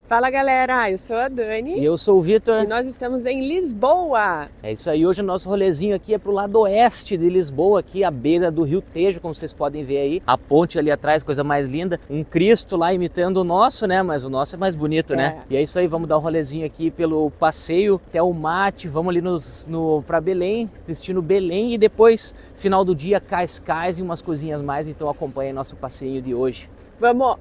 Fala galera, eu sou a Dani E eu sou o Vitor. e nós estamos em Lisboa. É isso aí, hoje o nosso rolezinho aqui é pro lado oeste de Lisboa, aqui à beira do Rio Tejo, como vocês podem ver aí. A ponte ali atrás, coisa mais linda. Um Cristo lá imitando o nosso, né? Mas o nosso é mais bonito, né? E é isso aí, vamos dar um rolezinho aqui pelo passeio até o Mate. Vamos ali pra Belém, destino Belém e depois, final do dia, Cascais e umas coisinhas mais. Então acompanhe nosso passeio de hoje. Vamos!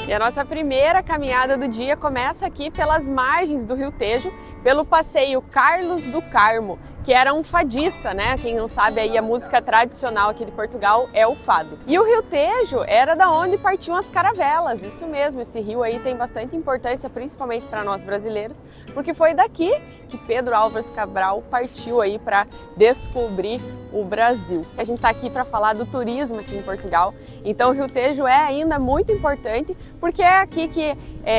E a nossa primeira caminhada do dia começa aqui pelas margens do Rio Tejo, pelo passeio Carlos do Carmo, que era um fadista, né? Quem não sabe aí, a música tradicional aqui de Portugal é o fado. E o Rio Tejo era da onde partiam as caravelas, isso mesmo, esse rio aí tem bastante importância, principalmente para nós brasileiros, porque foi daqui que Pedro Álvares Cabral partiu aí para descobrir o Brasil. A gente está aqui para falar do turismo aqui em Portugal, então o Rio Tejo é ainda muito importante, porque é aqui que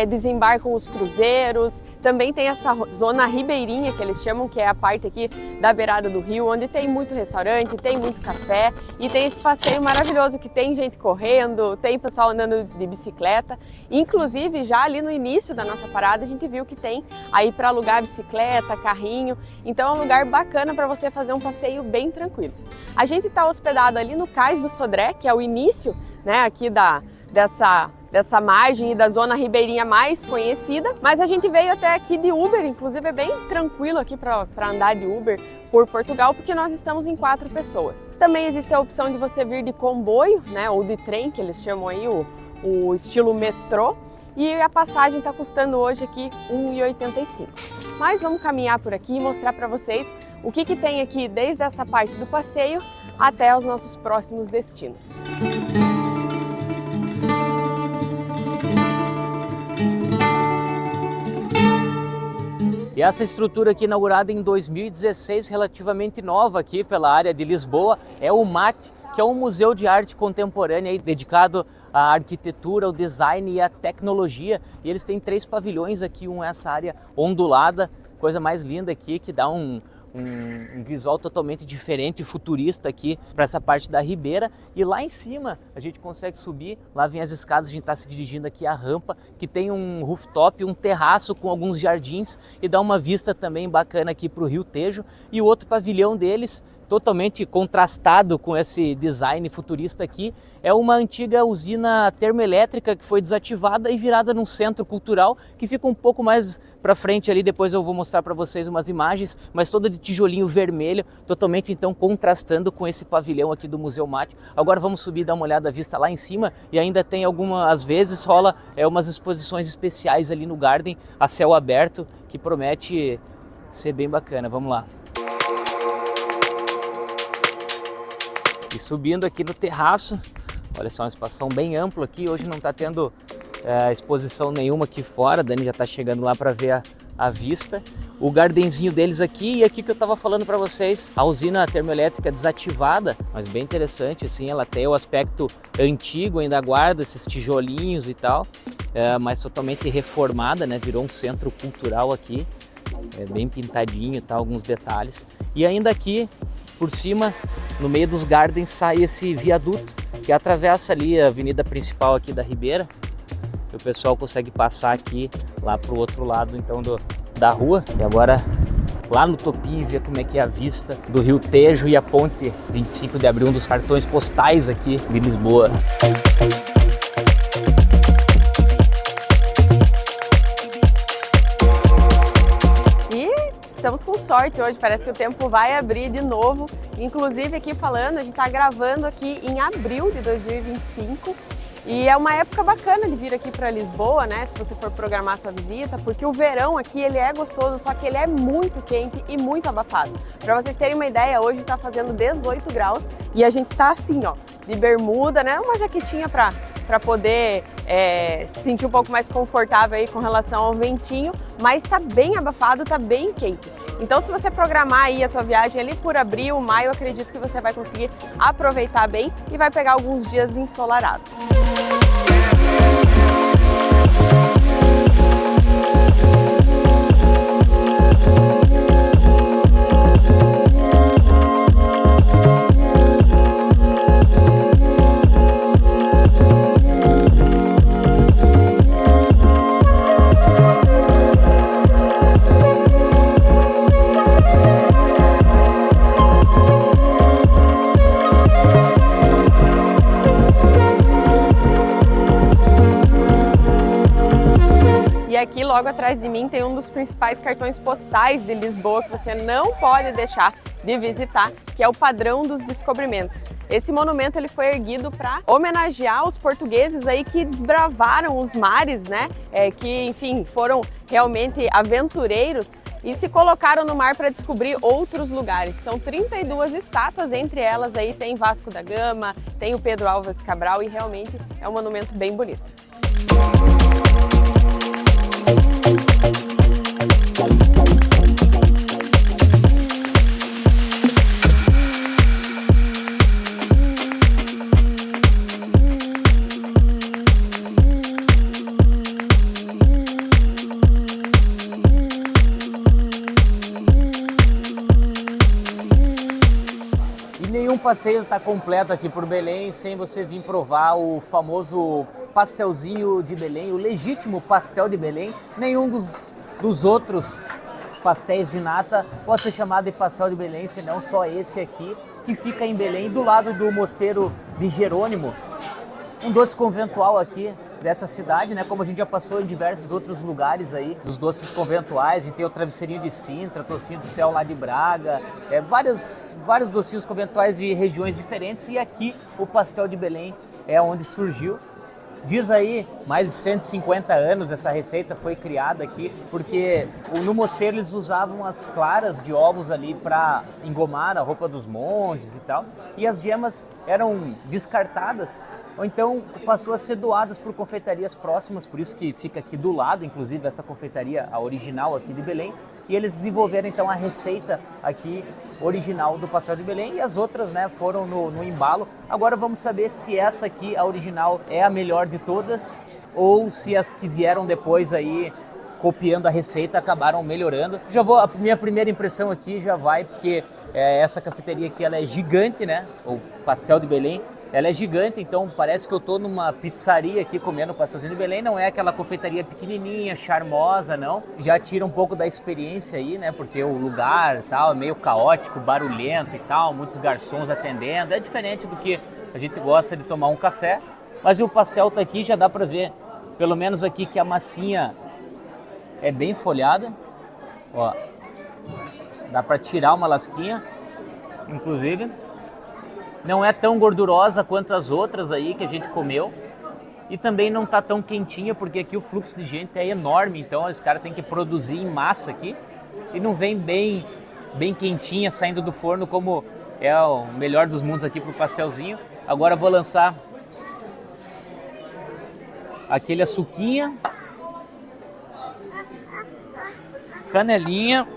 desembarcam os cruzeiros, também tem essa zona ribeirinha que eles chamam, que é a parte aqui da beirada do rio, onde tem muito restaurante, tem muito café e tem esse passeio maravilhoso que tem gente correndo, tem pessoal andando de bicicleta. Inclusive, já ali no início da nossa parada, a gente viu que tem aí para alugar bicicleta, carrinho, então é um lugar bacana para você fazer um passeio bem tranquilo. A gente está hospedado ali no Cais do Sodré, que é o início, né, aqui dessa margem e da zona ribeirinha mais conhecida, mas a gente veio até aqui de Uber, inclusive é bem tranquilo aqui para andar de Uber por Portugal, porque nós estamos em 4 pessoas. Também existe a opção de você vir de comboio, né, ou de trem, que eles chamam aí o estilo metrô, e a passagem está custando hoje aqui R$ 1,85. Mas vamos caminhar por aqui e mostrar para vocês o que tem aqui desde essa parte do passeio até os nossos próximos destinos. E essa estrutura aqui, inaugurada em 2016, relativamente nova aqui pela área de Lisboa, é o MAT, que é um museu de arte contemporânea aí, dedicado à arquitetura, ao design e à tecnologia. E eles têm 3 pavilhões aqui, essa área ondulada, coisa mais linda aqui, que dá um visual totalmente diferente, futurista aqui para essa parte da ribeira. E lá em cima a gente consegue subir, lá vem as escadas, a gente está se dirigindo aqui à rampa, que tem um rooftop, um terraço com alguns jardins e dá uma vista também bacana aqui para o Rio Tejo. E o outro pavilhão deles, totalmente contrastado com esse design futurista aqui, é uma antiga usina termoelétrica que foi desativada e virada num centro cultural que fica um pouco mais para frente ali. Depois eu vou mostrar para vocês umas imagens, mas toda de tijolinho vermelho, totalmente então contrastando com esse pavilhão aqui do Museu MAT. Agora vamos subir e dar uma olhada à vista lá em cima, e ainda tem às vezes rola umas exposições especiais ali no Garden a céu aberto, que promete ser bem bacana. Vamos lá. E subindo aqui no terraço, olha só, um espação bem amplo aqui. Hoje não está tendo exposição nenhuma aqui fora, a Dani já está chegando lá para ver a vista. O gardenzinho deles aqui, e aqui que eu estava falando para vocês, a usina termoelétrica desativada, mas bem interessante assim, ela tem o aspecto antigo, ainda guarda esses tijolinhos e tal, mas totalmente reformada, né? Virou um centro cultural aqui, bem pintadinho e tal, alguns detalhes. E ainda aqui por cima, no meio dos gardens, sai esse viaduto que atravessa ali a avenida principal aqui da Ribeira. E o pessoal consegue passar aqui lá para o outro lado então da rua. E agora lá no topinho ver como é que é a vista do Rio Tejo e a ponte 25 de abril, um dos cartões postais aqui de Lisboa. Estamos com sorte hoje, parece que o tempo vai abrir de novo. Inclusive aqui falando, a gente está gravando aqui em abril de 2025 e é uma época bacana de vir aqui para Lisboa, né? Se você for programar sua visita, porque o verão aqui ele é gostoso, só que ele é muito quente e muito abafado. Para vocês terem uma ideia, hoje está fazendo 18 graus e a gente está assim, ó, de bermuda, né? Uma jaquetinha para poder se sentir um pouco mais confortável aí com relação ao ventinho, mas está bem abafado, está bem quente. Então, se você programar aí a tua viagem ali por abril, maio, eu acredito que você vai conseguir aproveitar bem e vai pegar alguns dias ensolarados. Aqui logo atrás de mim tem um dos principais cartões postais de Lisboa que você não pode deixar de visitar, que é o Padrão dos Descobrimentos. Esse monumento ele foi erguido para homenagear os portugueses aí que desbravaram os mares, né? Que, enfim, foram realmente aventureiros e se colocaram no mar para descobrir outros lugares. São 32 estátuas, entre elas aí tem Vasco da Gama, tem o Pedro Álvares Cabral e realmente é um monumento bem bonito. Nenhum passeio está completo aqui por Belém sem você vir provar o famoso pastelzinho de Belém, o legítimo pastel de Belém. Nenhum dos outros pastéis de nata pode ser chamado de pastel de Belém, senão só esse aqui, que fica em Belém, do lado do Mosteiro de Jerônimo, um doce conventual aqui dessa cidade, né? Como a gente já passou em diversos outros lugares aí, dos doces conventuais. A gente tem o travesseirinho de Sintra, tocinho do céu lá de Braga, vários docinhos conventuais de regiões diferentes, e aqui o pastel de Belém é onde surgiu. Diz aí, mais de 150 anos essa receita foi criada aqui, porque no mosteiro eles usavam as claras de ovos ali para engomar a roupa dos monges e tal, e as gemas eram descartadas, ou então passou a ser doadas por confeitarias próximas, por isso que fica aqui do lado, inclusive, essa confeitaria, a original aqui de Belém, e eles desenvolveram então a receita aqui original do pastel de Belém, e as outras, né, foram no embalo. Agora vamos saber se essa aqui, a original, é a melhor de todas, ou se as que vieram depois aí, copiando a receita, acabaram melhorando. A minha primeira impressão aqui já vai, porque essa cafeteria aqui, ela é gigante, né, o pastel de Belém. Ela é gigante, então parece que eu estou numa pizzaria aqui comendo pastelzinho de Belém. Não é aquela confeitaria pequenininha, charmosa, não. Já tira um pouco da experiência aí, né? Porque o lugar tal é meio caótico, barulhento e tal, muitos garçons atendendo. É diferente do que a gente gosta de tomar um café. Mas o pastel tá aqui, já dá para ver, pelo menos aqui, que a massinha é bem folhada. Ó, dá para tirar uma lasquinha, inclusive. Não é tão gordurosa quanto as outras aí que a gente comeu. E também não tá tão quentinha, porque aqui o fluxo de gente é enorme. Então os caras têm que produzir em massa aqui. E não vem bem quentinha saindo do forno, como é o melhor dos mundos aqui pro pastelzinho. Agora vou lançar aquele açuquinha, canelinha.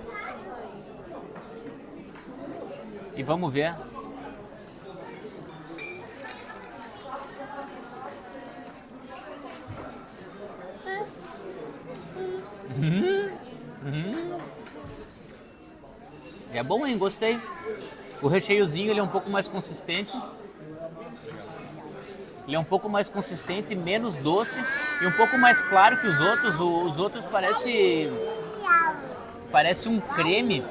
E vamos ver. É bom, hein? Gostei. O recheiozinho ele é um pouco mais consistente. Ele é um pouco mais consistente, menos doce e um pouco mais claro que os outros. Os outros parece um creme.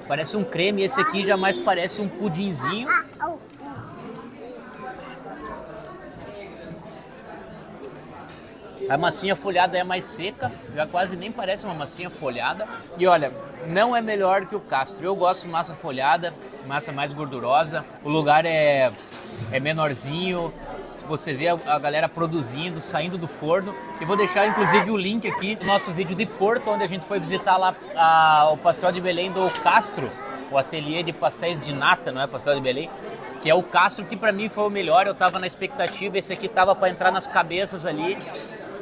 Parece um creme. Esse aqui já mais parece um pudinzinho. A massinha folhada é mais seca, já quase nem parece uma massinha folhada. E olha, não é melhor que o Castro. Eu gosto de massa folhada, massa mais gordurosa. O lugar é menorzinho. Se você vê a galera produzindo, saindo do forno. E vou deixar inclusive o link aqui do nosso vídeo de Porto, onde a gente foi visitar lá o pastel de Belém do Castro, o ateliê de pastéis de nata, não é pastel de Belém, que é o Castro, que para mim foi o melhor. Eu tava na expectativa, esse aqui tava para entrar nas cabeças ali.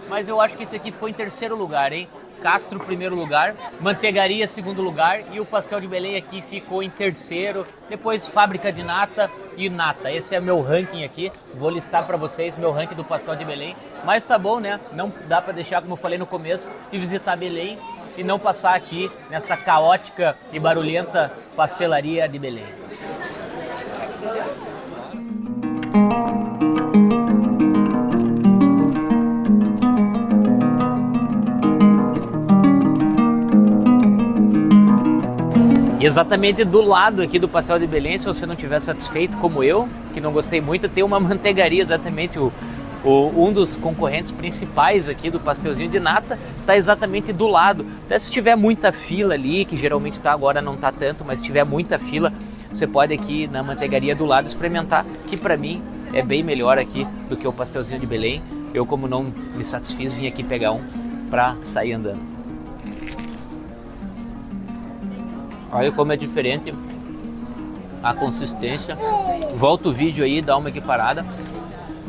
Mas eu acho que esse aqui ficou em terceiro lugar, hein? Castro primeiro lugar, Manteigaria segundo lugar e o pastel de Belém aqui ficou em terceiro, depois Fábrica de Nata e Nata. Esse é meu ranking aqui, vou listar para vocês meu ranking do pastel de Belém, mas tá bom, né? Não dá para deixar, como eu falei no começo, de visitar Belém e não passar aqui nessa caótica e barulhenta pastelaria de Belém. E exatamente do lado aqui do pastel de Belém, se você não estiver satisfeito como eu, que não gostei muito, tem uma manteigaria, exatamente um dos concorrentes principais aqui do pastelzinho de nata, está exatamente do lado. Até se tiver muita fila ali, que geralmente está agora, não está tanto, mas se tiver muita fila, você pode aqui na manteigaria do lado experimentar, que para mim é bem melhor aqui do que o pastelzinho de Belém. Eu, como não me satisfiz, vim aqui pegar um para sair andando. Olha como é diferente a consistência. Volta o vídeo aí, dá uma equiparada.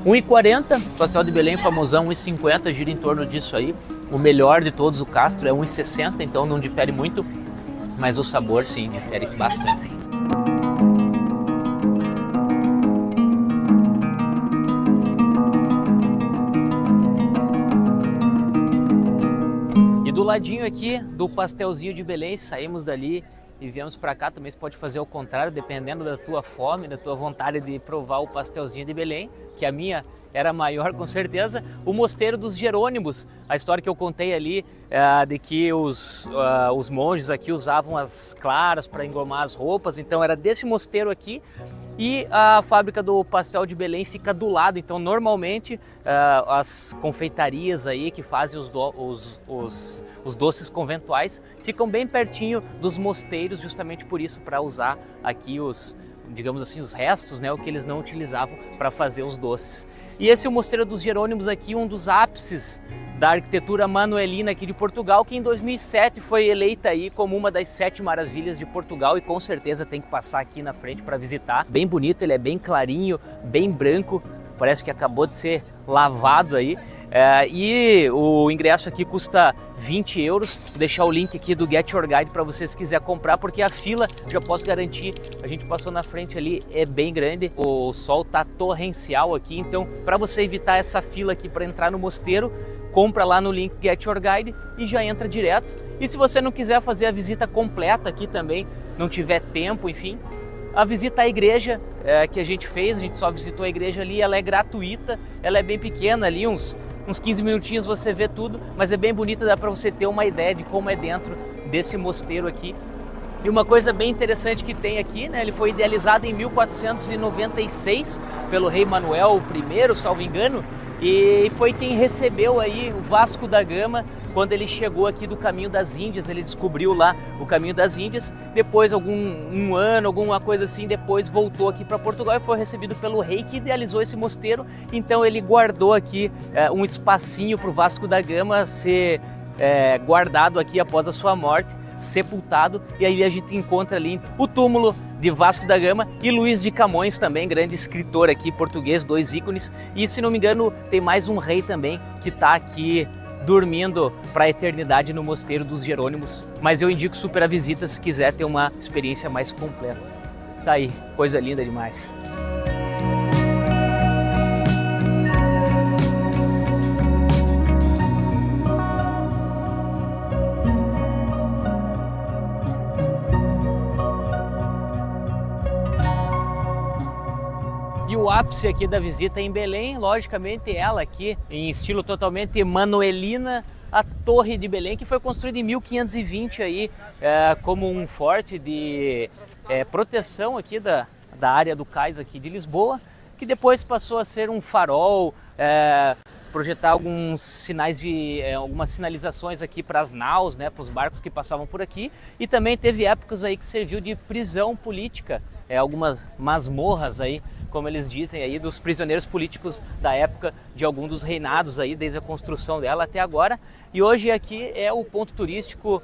1,40, pastel de Belém famosão, 1,50, gira em torno disso aí. O melhor de todos, o Castro, é 1,60, então não difere muito, mas o sabor sim difere bastante. E do ladinho aqui do pastelzinho de Belém, saímos dali e viemos para cá. Também você pode fazer o contrário, dependendo da tua fome, da tua vontade de provar o pastelzinho de Belém, que a minha era maior com certeza. O Mosteiro dos Jerônimos, a história que eu contei ali de que os monges aqui usavam as claras para engomar as roupas, então era desse mosteiro aqui. E a fábrica do pastel de Belém fica do lado, então normalmente as confeitarias aí que fazem os doces conventuais ficam bem pertinho dos mosteiros, justamente por isso, para usar aqui digamos assim, os restos, né, o que eles não utilizavam para fazer os doces. E esse é o Mosteiro dos Jerônimos aqui, um dos ápices da arquitetura manuelina aqui de Portugal, que em 2007 foi eleita aí como uma das 7 maravilhas de Portugal e com certeza tem que passar aqui na frente para visitar. Bem bonito, ele é bem clarinho, bem branco, parece que acabou de ser lavado aí. E o ingresso aqui custa 20 euros. Vou deixar o link aqui do Get Your Guide para você se quiser comprar, porque a fila, já posso garantir, a gente passou na frente ali, é bem grande, o sol tá torrencial aqui, então para você evitar essa fila aqui para entrar no mosteiro, compra lá no link Get Your Guide e já entra direto. E se você não quiser fazer a visita completa aqui também, não tiver tempo, enfim, a visita à igreja que a gente fez, a gente só visitou a igreja ali, ela é gratuita, ela é bem pequena ali, uns 15 minutinhos você vê tudo, mas é bem bonita, dá para você ter uma ideia de como é dentro desse mosteiro aqui. E uma coisa bem interessante que tem aqui, né, ele foi idealizado em 1496 pelo rei Manuel I, salvo engano, e foi quem recebeu aí o Vasco da Gama quando ele chegou aqui do Caminho das Índias. Ele descobriu lá o Caminho das Índias, depois um ano, alguma coisa assim, depois voltou aqui para Portugal e foi recebido pelo rei que idealizou esse mosteiro. Então ele guardou aqui um espacinho para o Vasco da Gama ser guardado aqui após a sua morte, sepultado, e aí a gente encontra ali o túmulo de Vasco da Gama e Luís de Camões também, grande escritor aqui português, 2 ícones. E se não me engano tem mais um rei também que está aqui dormindo para a eternidade no Mosteiro dos Jerônimos, mas eu indico super a visita se quiser ter uma experiência mais completa. Tá aí, coisa linda demais. E o ápice aqui da visita em Belém, logicamente ela aqui em estilo totalmente manuelina, a Torre de Belém, que foi construída em 1520 aí como um forte de proteção aqui da área do cais aqui de Lisboa, que depois passou a ser um farol, projetar alguns sinais algumas sinalizações aqui para as naus, né, para os barcos que passavam por aqui, e também teve épocas aí que serviu de prisão política, algumas masmorras aí, como eles dizem aí, dos prisioneiros políticos da época de algum dos reinados aí, desde a construção dela até agora. E hoje aqui é o ponto turístico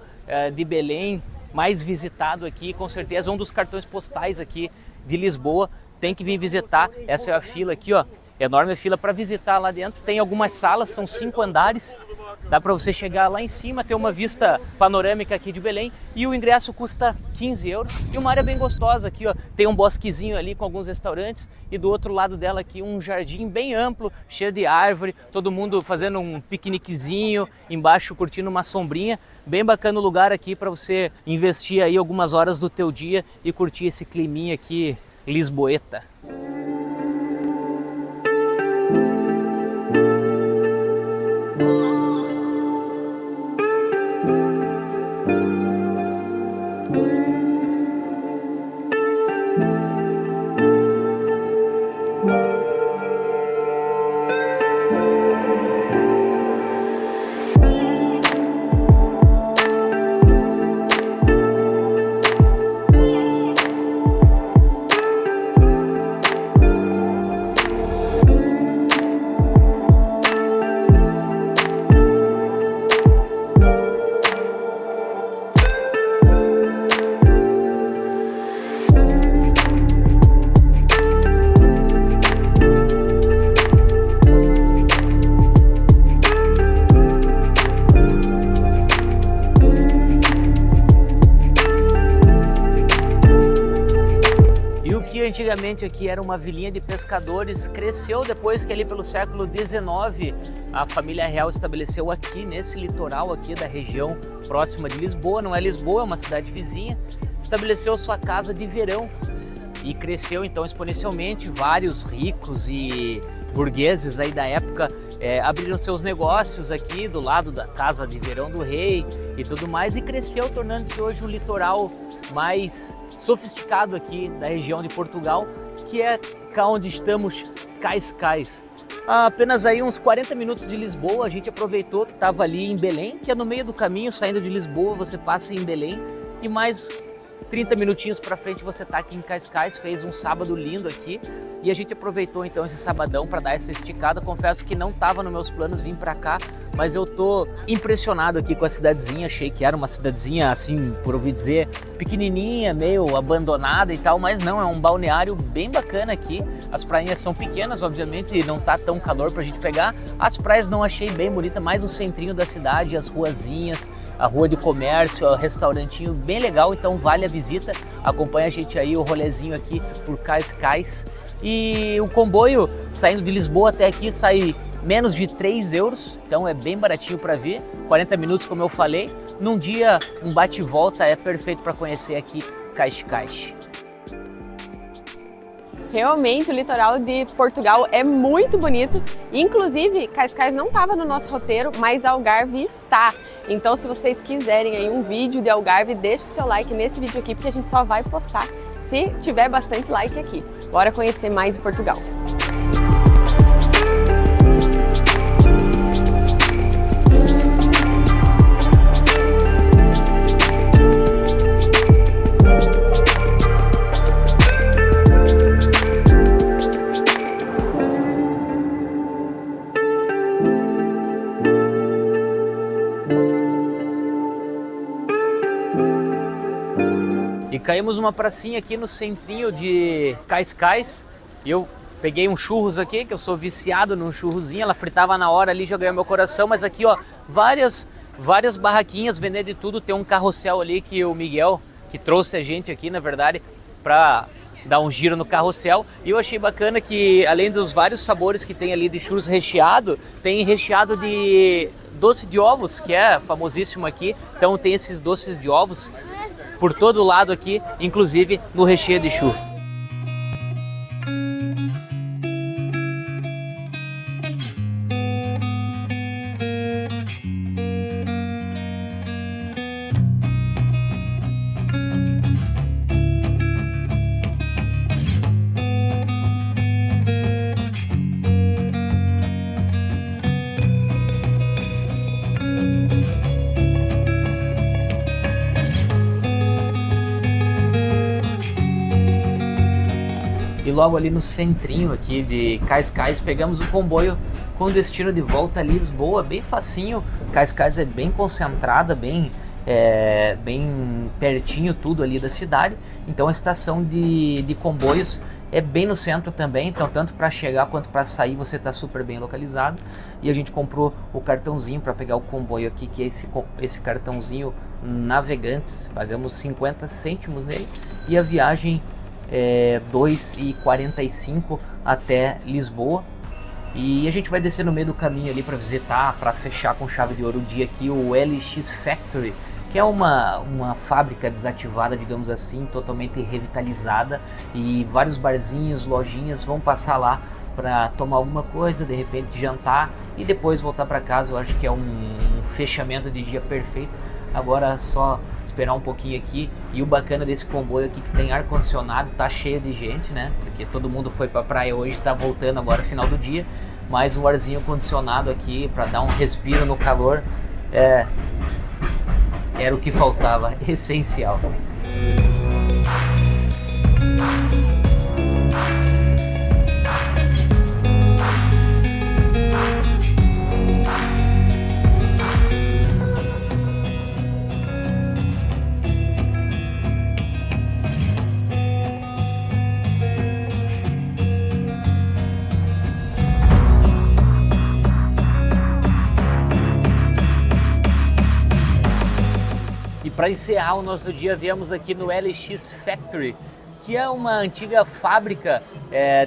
de Belém mais visitado aqui, com certeza um dos cartões postais aqui de Lisboa. Tem que vir visitar. Essa é a fila aqui, ó, enorme fila para visitar lá dentro. Tem algumas salas, são 5 andares, Dá para você chegar lá em cima, ter uma vista panorâmica aqui de Belém e o ingresso custa 15 euros. E uma área bem gostosa aqui, ó. Tem um bosquezinho ali com alguns restaurantes e do outro lado dela aqui um jardim bem amplo, cheio de árvore, todo mundo fazendo um piqueniquezinho, embaixo curtindo uma sombrinha. Bem bacana o lugar aqui para você investir aí algumas horas do teu dia e curtir esse climinha aqui lisboeta. Antigamente aqui era uma vilinha de pescadores, cresceu depois que ali pelo século XIX a família real estabeleceu aqui nesse litoral aqui da região próxima de Lisboa, não é Lisboa, é uma cidade vizinha, estabeleceu sua casa de verão e cresceu então exponencialmente. Vários ricos e burgueses aí da época abriram seus negócios aqui do lado da casa de verão do rei e tudo mais, e cresceu, tornando-se hoje o litoral mais sofisticado aqui da região de Portugal, que é cá onde estamos, Cascais. Apenas aí uns 40 minutos de Lisboa, a gente aproveitou que estava ali em Belém, que é no meio do caminho, saindo de Lisboa você passa em Belém, e mais 30 minutinhos para frente você está aqui em Cascais. Fez um sábado lindo aqui e a gente aproveitou então esse sabadão para dar essa esticada. Confesso que não estava nos meus planos vir para cá, mas eu tô impressionado aqui com a cidadezinha. Achei que era uma cidadezinha assim, por ouvir dizer, pequenininha, meio abandonada e tal, mas não, é um balneário bem bacana aqui. As prainhas são pequenas, obviamente não tá tão calor pra gente pegar. As praias não achei bem bonita, mais o centrinho da cidade, as ruazinhas, a rua de comércio, o restaurantinho bem legal, então vale a visita. Acompanha a gente aí, o rolezinho aqui por Cascais. E o comboio saindo de Lisboa até aqui sai menos de 3 euros, então é bem baratinho para vir, 40 minutos como eu falei. Num dia, um bate e volta é perfeito para conhecer aqui Cascais. Realmente o litoral de Portugal é muito bonito, inclusive Cascais não estava no nosso roteiro, mas Algarve está. Então se vocês quiserem aí um vídeo de Algarve, deixa o seu like nesse vídeo aqui, porque a gente só vai postar se tiver bastante like aqui. Bora conhecer mais de Portugal. E caímos numa pracinha aqui no centrinho de Cascais. Eu peguei um churros aqui, que eu sou viciado num churrozinho. Ela fritava na hora ali, já ganhou meu coração. Mas aqui, ó, várias barraquinhas vendendo de tudo. Tem um carrossel ali que o Miguel, que trouxe a gente aqui, na verdade, pra dar um giro no carrossel. E eu achei bacana que, além dos vários sabores que tem ali de churros recheado, tem recheado de doce de ovos, que é famosíssimo aqui. Então tem esses doces de ovos por todo lado aqui, inclusive no recheio de churros. E logo ali no centrinho aqui de Cascais, pegamos o comboio com destino de volta a Lisboa, bem facinho. Cascais é bem concentrada, bem pertinho tudo ali da cidade. Então a estação de comboios é bem no centro também, então tanto para chegar quanto para sair você está super bem localizado. E a gente comprou o cartãozinho para pegar o comboio aqui, que é esse cartãozinho Navegantes, pagamos 50 cêntimos nele, e a viagem é 2,45 até Lisboa. E a gente vai descer no meio do caminho ali para visitar, para fechar com chave de ouro o dia aqui, o LX Factory, que é uma fábrica desativada, digamos assim, totalmente revitalizada, e vários barzinhos, lojinhas vão passar lá para tomar alguma coisa, de repente jantar e depois voltar para casa. Eu acho que é um fechamento de dia perfeito. Agora é só esperar um pouquinho aqui, e o bacana desse comboio aqui que tem ar-condicionado, tá cheio de gente, né? Porque todo mundo foi pra praia hoje, tá voltando agora final do dia, mas o arzinho condicionado aqui para dar um respiro no calor era o que faltava, essencial. Para encerrar o nosso dia, viemos aqui no LX Factory, que é uma antiga fábrica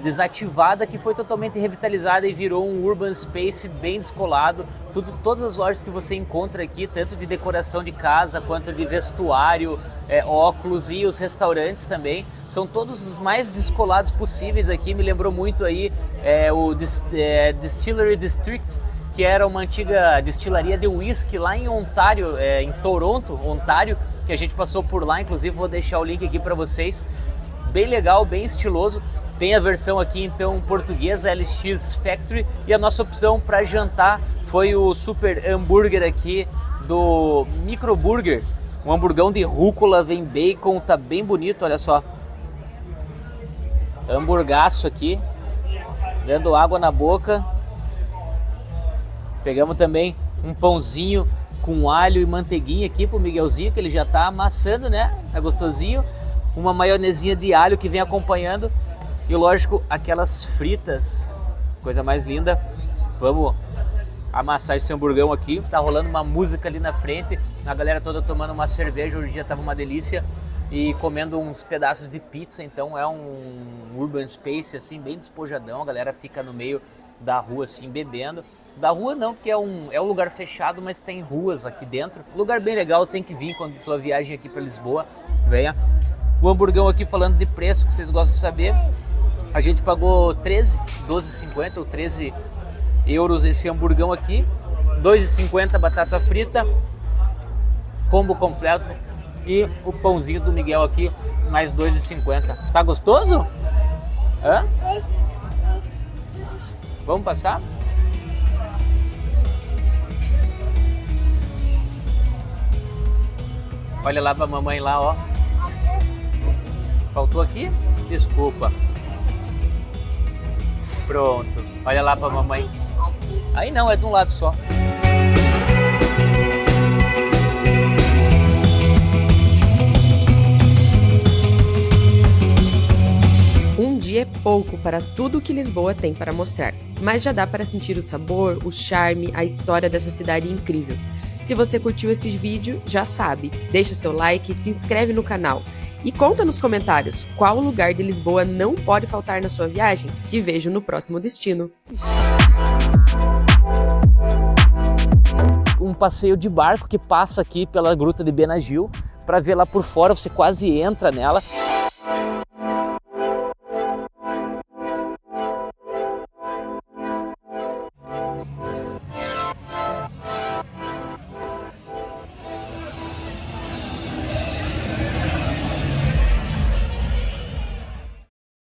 desativada que foi totalmente revitalizada e virou um urban space bem descolado. Todas as lojas que você encontra aqui, tanto de decoração de casa quanto de vestuário, óculos, e os restaurantes também, são todos os mais descolados possíveis aqui. Me lembrou muito aí o Distillery District, que era uma antiga destilaria de whisky lá em Ontário, em Toronto, Ontário, que a gente passou por lá. Inclusive vou deixar o link aqui para vocês. Bem legal, bem estiloso. Tem a versão aqui então portuguesa, LX Factory, e a nossa opção para jantar foi o super hambúrguer aqui do Micro Burger. Um hamburgão de rúcula, vem bacon, tá bem bonito, olha só. Hamburgaço aqui, dando água na boca. Pegamos também um pãozinho com alho e manteiguinha aqui pro Miguelzinho, que ele já tá amassando, né? Tá gostosinho. Uma maionezinha de alho que vem acompanhando. E lógico, aquelas fritas, coisa mais linda. Vamos amassar esse hamburgão aqui. Tá rolando uma música ali na frente, a galera toda tomando uma cerveja. Hoje o dia tava uma delícia. E comendo uns pedaços de pizza. Então é um urban space assim, bem despojadão. A galera fica no meio da rua assim, bebendo. Da rua não, porque é um lugar fechado, mas tem ruas aqui dentro. Lugar bem legal, tem que vir quando sua viagem aqui para Lisboa. Venha. O hamburgão aqui, falando de preço, que vocês gostam de saber, a gente pagou 12,50 ou 13 euros esse hamburgão aqui. 2,50 batata frita, combo completo, e o pãozinho do Miguel aqui, mais 2,50. Tá gostoso? Hã? Vamos passar? Olha lá pra mamãe lá, ó. Faltou aqui? Desculpa. Pronto. Olha lá pra mamãe. Aí não, é de um lado só. Um dia é pouco para tudo que Lisboa tem para mostrar, mas já dá para sentir o sabor, o charme, a história dessa cidade incrível. Se você curtiu esse vídeo, já sabe, deixa o seu like, se inscreve no canal e conta nos comentários qual lugar de Lisboa não pode faltar na sua viagem. Te vejo no próximo destino. Um passeio de barco que passa aqui pela Gruta de Benagil, para ver lá por fora, você quase entra nela.